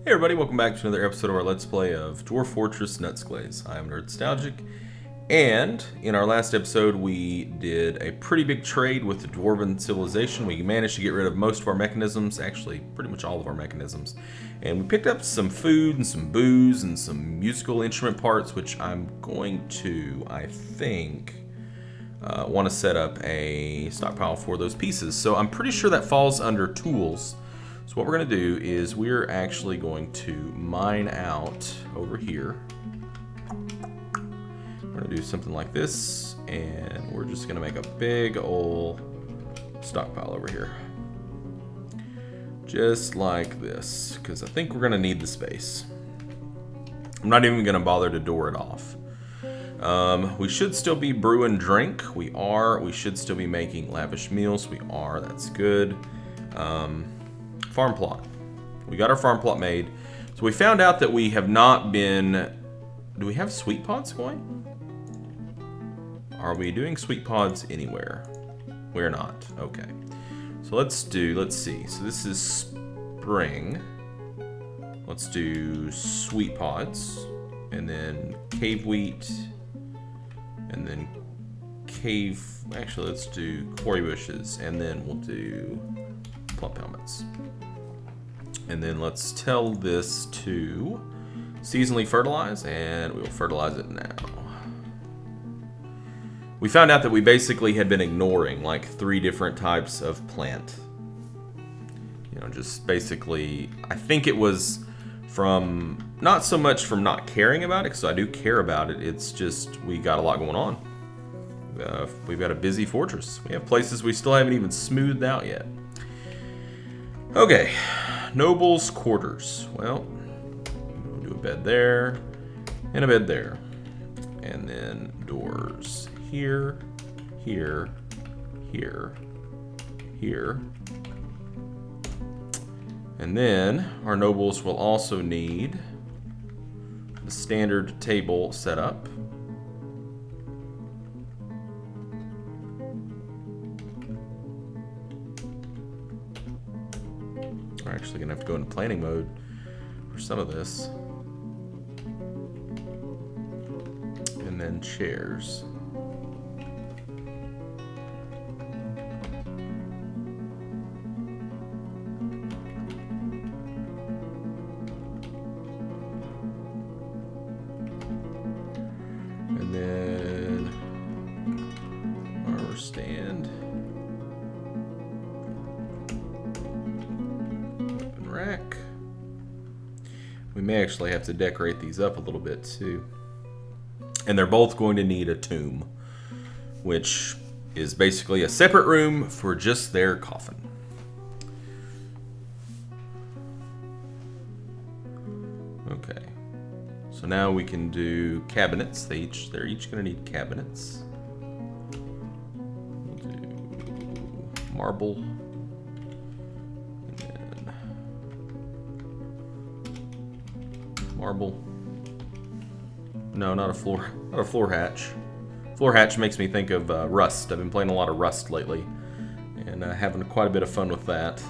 Hey everybody, welcome back to another episode of our Let's Play of Dwarf Fortress Nutsglaze. I am Nerdstalgic, and in our last episode we did a pretty big trade with the Dwarven civilization. We managed to get rid of most of our mechanisms, actually pretty much all of our mechanisms. And we picked up some food and some booze and some musical instrument parts, which I'm going to, I think, want to set up a stockpile for those pieces. So I'm pretty sure that falls under tools. So what we're going to do is we're actually going to mine out over here. We're going to do something like this, and we're just going to make a big old stockpile over here. Just like this, because I think we're going to need the space. I'm not even going to bother to door it off. We should still be brewing drink. We are. We should still be making lavish meals. We are. That's good. Farm plot. We got our farm plot made. So we found out that we have not been... Do we have sweet pods going? Are we doing sweet pods anywhere? We're not. Okay. So let's see. So this is spring. Let's do sweet pods. And then cave wheat. And then cave... Actually, let's do quarry bushes. And then we'll do plump helmets. And then let's tell this to seasonally fertilize, and we'll fertilize it now. We found out that we basically had been ignoring like 3 different types of plant. You know, just basically, I think it was from, not so much from not caring about it, because I do care about it, it's just we got a lot going on. We've got a busy fortress. We have places we still haven't even smoothed out yet. Okay. Noble's quarters. Well, we'll do a bed there, and a bed there. And then doors here, here, here, here. And then our nobles will also need the standard table set up. We're actually gonna have to go into planning mode for some of this. And then chairs. And then armor stand. Rack. We may actually have to decorate these up a little bit too. And they're both going to need a tomb, which is basically a separate room for just their coffin. Okay. So now we can do cabinets. They're each going to need cabinets. We'll do marble. Marble. No, not a floor hatch. Floor hatch makes me think of Rust. I've been playing a lot of Rust lately, and having quite a bit of fun with that.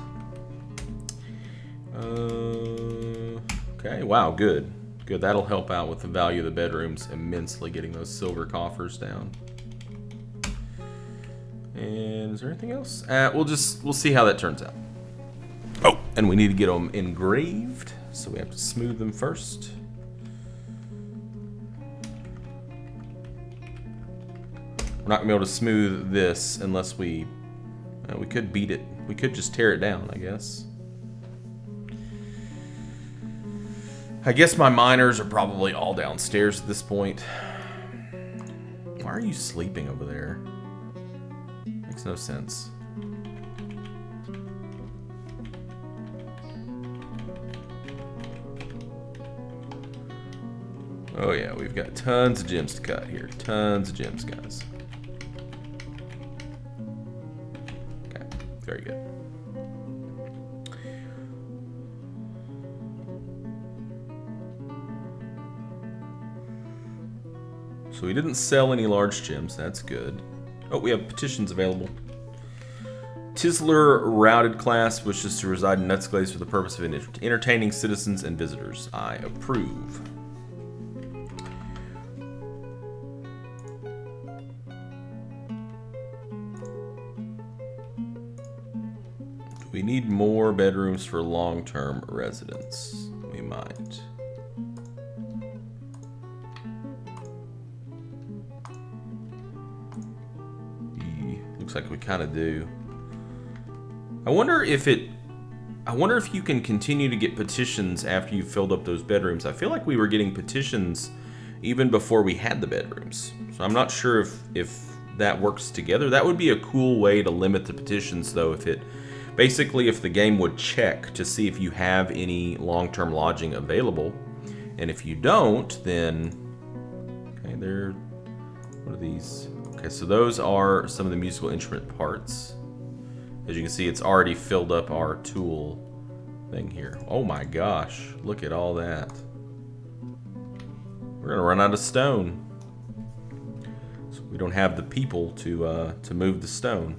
Okay, wow, good. Good, that'll help out with the value of the bedrooms immensely, getting those silver coffers down. And is there anything else? We'll see how that turns out. Oh, and we need to get them engraved. So we have to smooth them first. We're not going to be able to smooth this unless we could beat it. We could just tear it down, I guess. I guess my miners are probably all downstairs at this point. Why are you sleeping over there? Makes no sense. Oh yeah, we've got tons of gems to cut here. Tons of gems, guys. Okay, very good. So we didn't sell any large gems, that's good. Oh, we have petitions available. Tisler routed class wishes to reside in Nutsglaze for the purpose of entertaining citizens and visitors. I approve. We need more bedrooms for long-term residents. We might. Looks like we kind of do. I wonder if you can continue to get petitions after you've filled up those bedrooms. I feel like we were getting petitions even before we had the bedrooms. So I'm not sure if that works together. That would be a cool way to limit the petitions, though, if the game would check to see if you have any long-term lodging available. And if you don't, then okay, what are these? Okay, so those are some of the musical instrument parts. As you can see, it's already filled up our tool thing here. Oh my gosh, look at all that. We're gonna run out of stone. So we don't have the people to move the stone.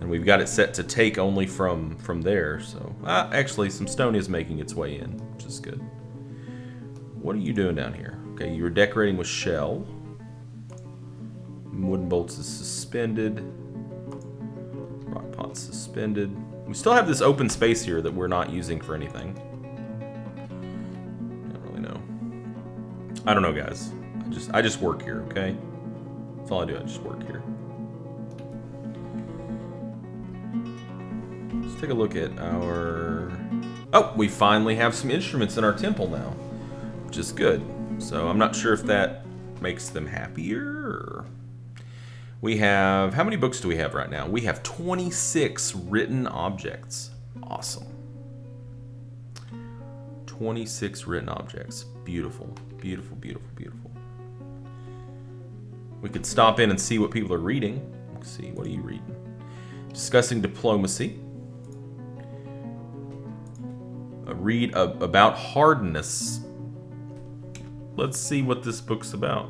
And we've got it set to take only from there. So actually, some stone is making its way in, which is good. What are you doing down here? Okay, you were decorating with shell. Wooden bolts is suspended. Rock pot suspended. We still have this open space here that we're not using for anything. I don't really know. I don't know, guys. I just work here, okay? That's all I do. I just work here. Let's take a look at our... Oh, we finally have some instruments in our temple now, which is good. So I'm not sure if that makes them happier or... We have, how many books do we have right now? We have 26 written objects. Awesome. 26 written objects. Beautiful, beautiful, beautiful, beautiful. We could stop in and see what people are reading. Let's see, what are you reading? Discussing diplomacy. Read about hardness. Let's see what this book's about.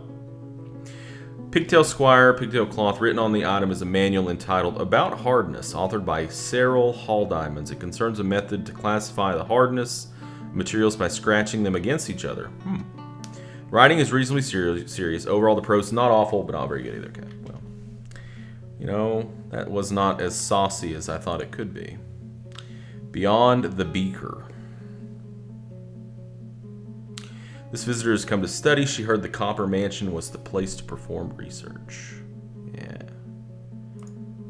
Pigtail Squire, Pigtail Cloth. Written on the item is a manual entitled About Hardness, authored by Cyril Halldiamonds. It concerns a method to classify the hardness of materials by scratching them against each other. Writing is reasonably serious. Overall, the prose is not awful, but not very good either. Okay, well, you know, that was not as saucy as I thought it could be. Beyond the Beaker. This visitor has come to study. She heard the Copper Mansion was the place to perform research. Yeah.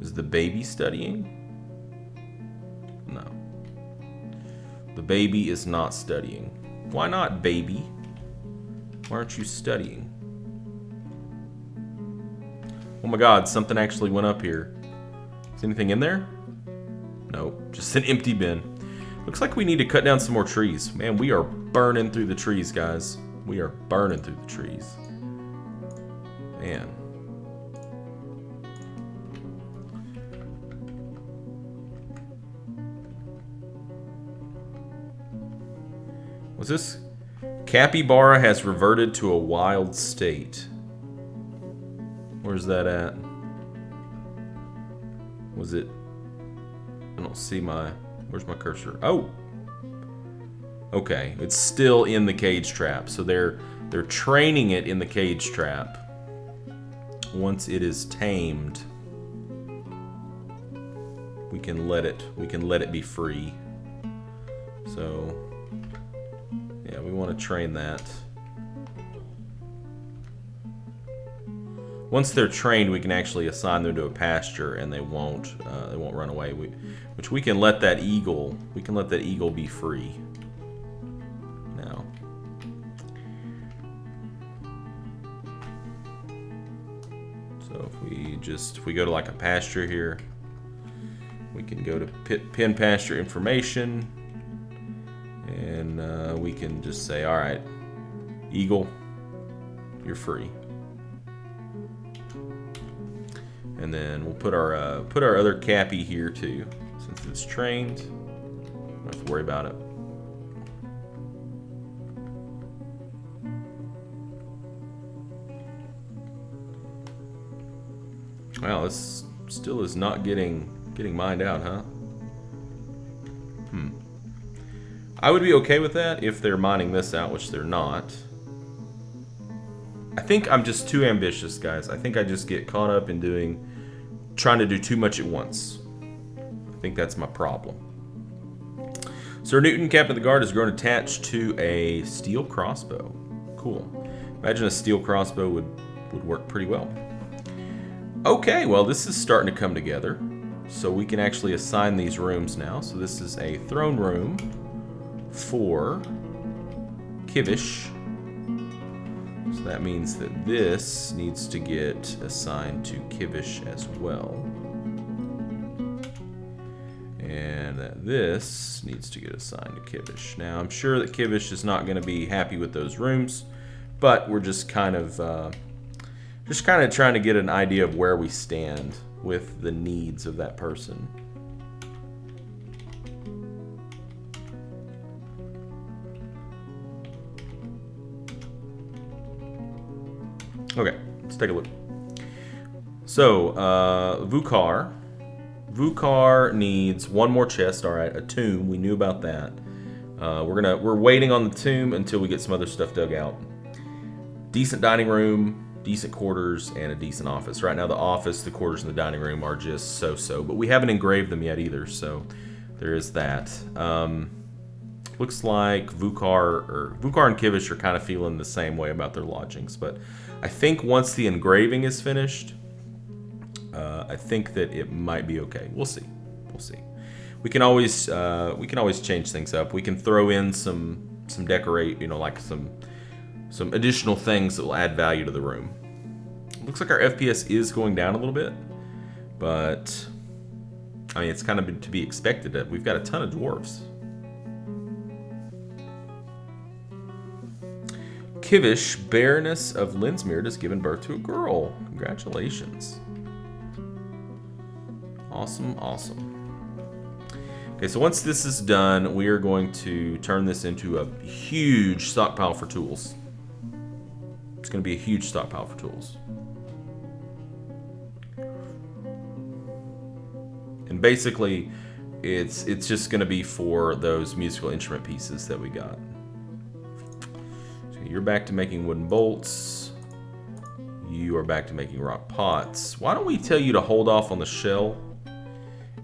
Is the baby studying? No. The baby is not studying. Why not, baby? Why aren't you studying? Oh my god, something actually went up here. Is anything in there? Nope, just an empty bin. Looks like we need to cut down some more trees. Man, we are burning through the trees, guys. We are burning through the trees. Man. Was this? Capybara has reverted to a wild state. Where's that at? Was it? I don't see my... Where's my cursor? Oh! Okay, it's still in the cage trap. So they're training it in the cage trap. Once it is tamed, we can let it be free. So yeah, we want to train that. Once they're trained, we can actually assign them to a pasture, and they won't run away. Which we can let that eagle. We can let that eagle be free. Now. So if we go to like a pasture here, we can go to pin pasture information, and we can just say, all right, eagle, you're free. And then we'll put our other Cappy here too, since it's trained. Don't have to worry about it. Wow, this still is not getting Getting mined out, huh? I would be okay with that if they're mining this out, which they're not. I think I'm just too ambitious, guys. I think I just get caught up in trying to do too much at once. I think that's my problem. Sir Newton, Captain of the Guard, has grown attached to a steel crossbow. Cool. Imagine a steel crossbow would work pretty well. Okay, well, this is starting to come together. So we can actually assign these rooms now. So this is a throne room for Kivish. So that means that this needs to get assigned to Kivish as well. And that this needs to get assigned to Kivish. Now, I'm sure that Kivish is not going to be happy with those rooms, but we're just kind of trying to get an idea of where we stand with the needs of that person. Okay, let's take a look. So, Vukar needs one more chest. All right, a tomb. We knew about that. We're waiting on the tomb until we get some other stuff dug out. Decent dining room, decent quarters, and a decent office. Right now, the office, the quarters, and the dining room are just so-so, but we haven't engraved them yet either. So there is that. Looks like Vukar and Kivish are kind of feeling the same way about their lodgings, but I think once the engraving is finished, I think that it might be okay. We'll see. We'll see. We can always change things up. We can throw in some decorate, like some additional things that will add value to the room. Looks like our FPS is going down a little bit, but I mean it's kind of to be expected. That we've got a ton of dwarves. Kivish, Baroness of Linsmeer, has given birth to a girl. Congratulations. Awesome, awesome. Okay, so once this is done, we are going to turn this into a huge stockpile for tools. It's going to be a huge stockpile for tools. And basically, it's just going to be for those musical instrument pieces that we got. You're back to making wooden bolts. You are back to making rock pots. Why don't we tell you to hold off on the shell?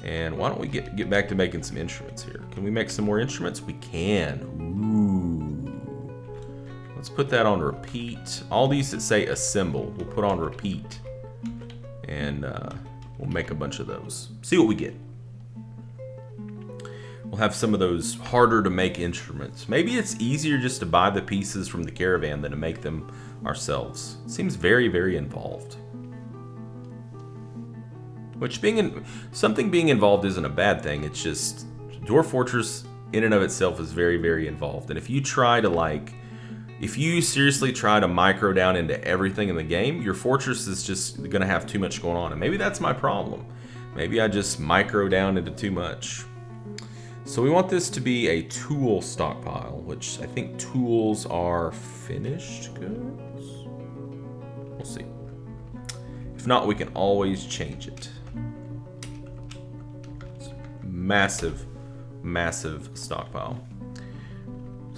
And why don't we get back to making some instruments here? Can we make some more instruments? We can. Ooh. Let's put that on repeat. All these that say assemble, we'll put on repeat. And we'll make a bunch of those. See what we get. We'll have some of those harder to make instruments. Maybe it's easier just to buy the pieces from the caravan than to make them ourselves. It seems very, very involved. Which something being involved isn't a bad thing. It's just Dwarf Fortress in and of itself is very, very involved. And if you seriously try to micro down into everything in the game, your fortress is just going to have too much going on. And maybe that's my problem. Maybe I just micro down into too much. So we want this to be a tool stockpile, which I think tools are finished goods. We'll see. If not, we can always change it. Massive, massive stockpile.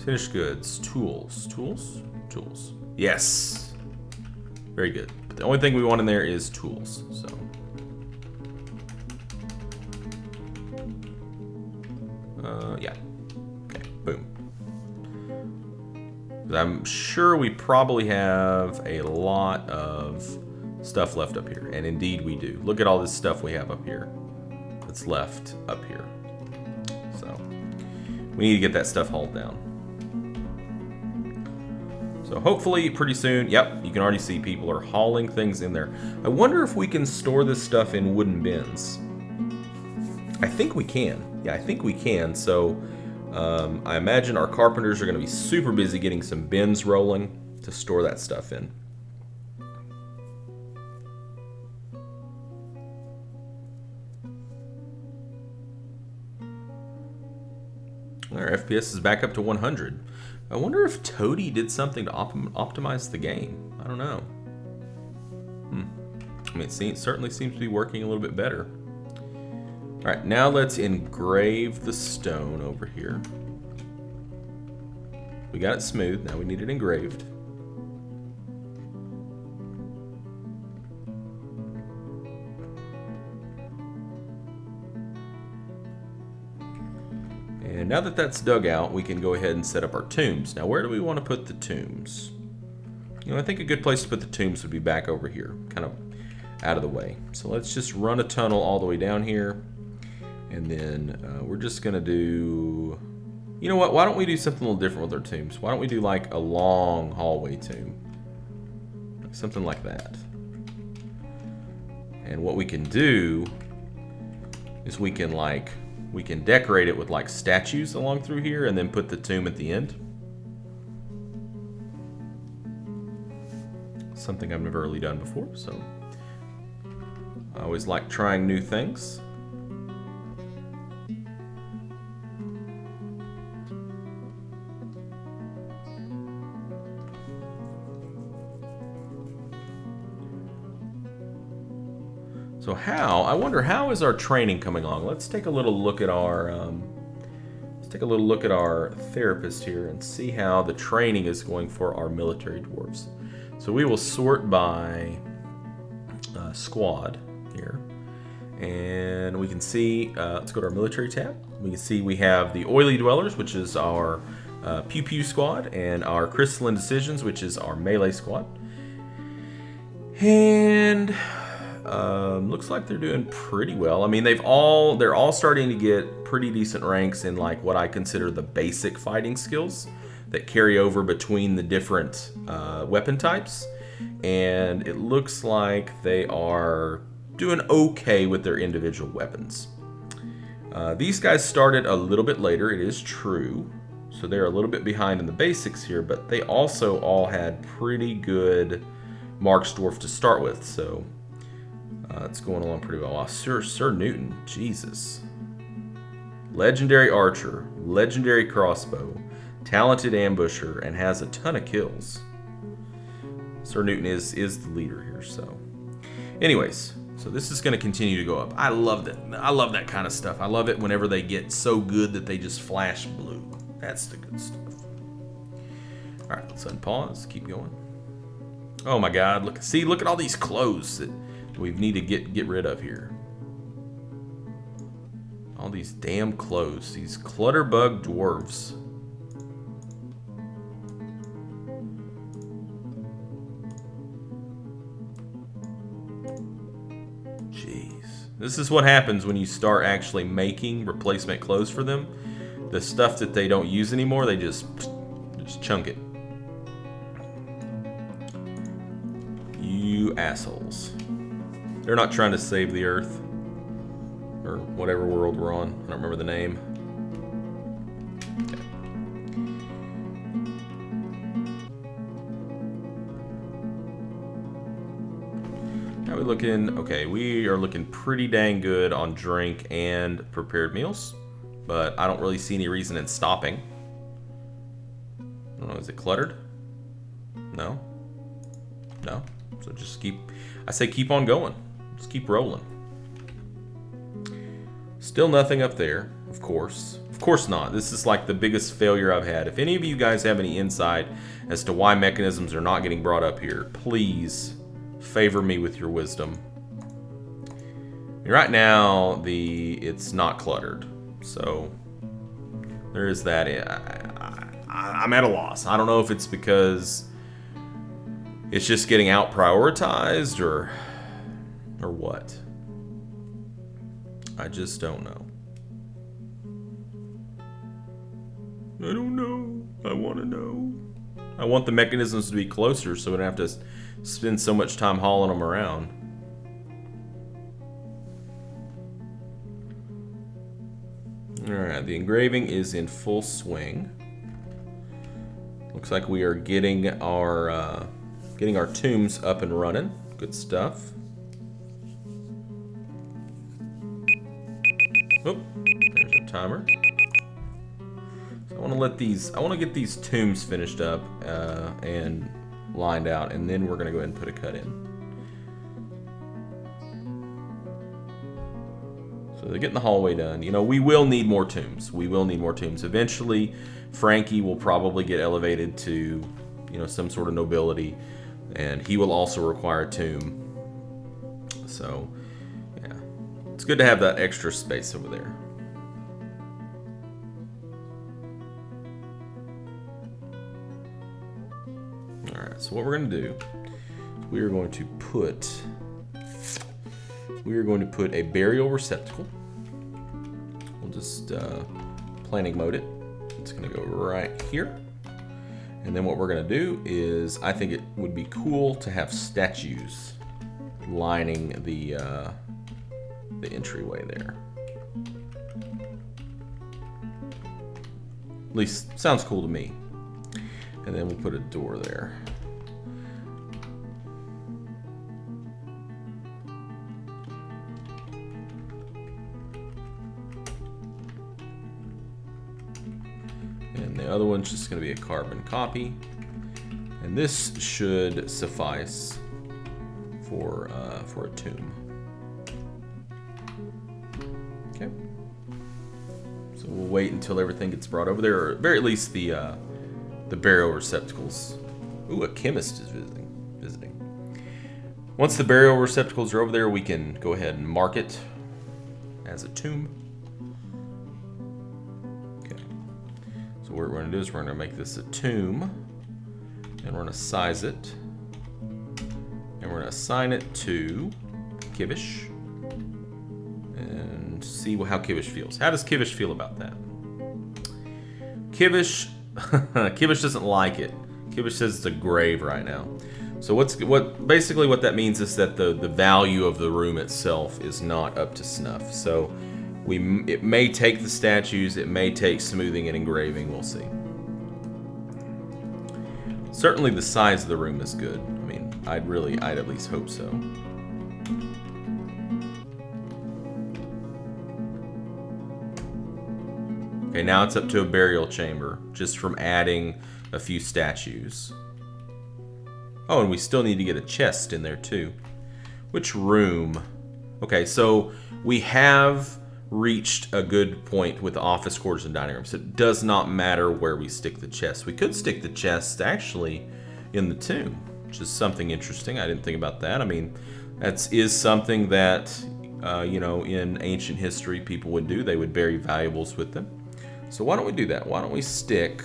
Finished goods, tools. Yes. Very good. But the only thing we want in there is tools. So. Yeah. Okay, boom. I'm sure we probably have a lot of stuff left up here. And indeed we do. Look at all this stuff we have up here that's left up here. So we need to get that stuff hauled down. So hopefully pretty soon, yep, you can already see people are hauling things in there. I wonder if we can store this stuff in wooden bins. I think we can. Yeah, I think we can. So I imagine our carpenters are going to be super busy getting some bins rolling to store that stuff in. Our FPS is back up to 100. I wonder if Toady did something to optimize the game. I don't know. I mean, it certainly seems to be working a little bit better. Alright, now let's engrave the stone over here. We got it smooth, now we need it engraved. And now that that's dug out, we can go ahead and set up our tombs. Now, where do we want to put the tombs? You know, I think a good place to put the tombs would be back over here, kind of out of the way. So let's just run a tunnel all the way down here. And then we're just going to do... You know what? Why don't we do something a little different with our tombs? Why don't we do like a long hallway tomb? Something like that. And what we can do is we can decorate it with like statues along through here and then put the tomb at the end. Something I've never really done before, so I always like trying new things. So I wonder how is our training coming along? Let's take a little look at our therapist here and see how the training is going for our military dwarves. So we will sort by squad here, and we can see. Let's go to our military tab. We can see we have the oily dwellers, which is our pew pew squad, and our crystalline decisions, which is our melee squad. And looks like they're doing pretty well. I mean, they're all starting to get pretty decent ranks in like what I consider the basic fighting skills that carry over between the different weapon types. And it looks like they are doing okay with their individual weapons. These guys started a little bit later, it is true. So they're a little bit behind in the basics here, but they also all had pretty good Marks Dwarf to start with, so it's going along pretty well. Wow, Sir Newton, Jesus. Legendary archer, legendary crossbow, talented ambusher, and has a ton of kills. Sir Newton is the leader here, so. Anyways, so this is going to continue to go up. I love that. I love that kind of stuff. I love it whenever they get so good that they just flash blue. That's the good stuff. All right, let's unpause. Keep going. Oh my God! Look at all these clothes that we need to get rid of here. All these damn clothes. These clutterbug dwarves. Jeez. This is what happens when you start actually making replacement clothes for them. The stuff that they don't use anymore, they just chunk it. You assholes. They're not trying to save the Earth. Or whatever world we're on. I don't remember the name. Okay. How are we looking? Okay, we are looking pretty dang good on drink and prepared meals. But I don't really see any reason in stopping. I don't know, is it cluttered? No? No? So just I say keep on going. Just keep rolling. Still nothing up there, of course. Of course not. This is like the biggest failure I've had. If any of you guys have any insight as to why mechanisms are not getting brought up here, please favor me with your wisdom. Right now, it's not cluttered. So there is that. I'm at a loss. I don't know if it's because it's just getting out prioritized or what. I just don't know. I don't know. I want to know. I want the mechanisms to be closer so we don't have to spend so much time hauling them around. Alright, the engraving is in full swing. Looks like we are getting our tombs up and running. Good stuff. Oh, there's our timer. So I want to get these tombs finished up and lined out, and then we're going to go ahead and put a cut in. So they're getting the hallway done. You know, we will need more tombs. We will need more tombs. Eventually, Frankie will probably get elevated to, you know, some sort of nobility, and he will also require a tomb. So, yeah, it's good to have that extra space over there. All right, so what we're going to do, we are going to put a burial receptacle. We'll just planning mode it. It's going to go right here. And then what we're going to do is, I think it would be cool to have statues lining the entryway there. At least sounds cool to me. And then we'll put a door there. And the other one's just going to be a carbon copy. And this should suffice for a tomb. Okay. So we'll wait until everything gets brought over there, or at very least the burial receptacles. Ooh, a chemist is visiting. Once the burial receptacles are over there, we can go ahead and mark it as a tomb. Okay. So what we're going to do is we're going to make this a tomb, and we're going to size it, and we're going to assign it to Kivish, and see how Kivish feels. How does Kivish feel about that? Kivish doesn't like it. Kivish says it's a grave right now. So basically what that means is that the value of the room itself is not up to snuff. So it may take the statues, it may take smoothing and engraving, we'll see. Certainly the size of the room is good. I mean, I'd at least hope so. Okay, now it's up to a burial chamber, just from adding a few statues. Oh, and we still need to get a chest in there too. Which room? Okay, so we have reached a good point with the office quarters and dining rooms. It does not matter where we stick the chest. We could stick the chest actually in the tomb, which is something interesting. I didn't think about that. I mean, that is something that, you know, in ancient history people would do. They would bury valuables with them. So why don't we do that? Why don't we stick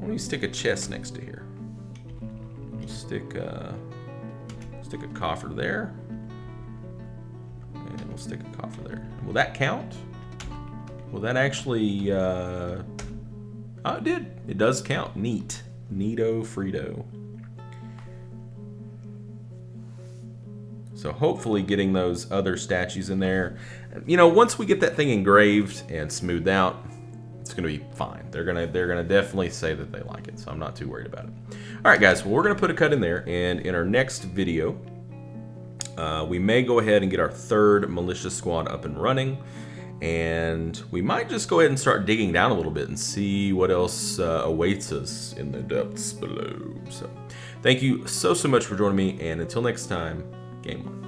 a chest next to here? We'll stick a coffer there. And we'll stick a coffer there. Will that count? Will that actually... oh, it did. It does count. Neat. Neato Frito. So hopefully getting those other statues in there. You know, once we get that thing engraved and smoothed out, it's gonna be fine. They're gonna definitely say that they like it, so I'm not too worried about it. All right, guys. Well, we're gonna put a cut in there, and in our next video, we may go ahead and get our third militia squad up and running, and we might just go ahead and start digging down a little bit and see what else awaits us in the depths below. So, thank you so much for joining me, and until next time. Game on.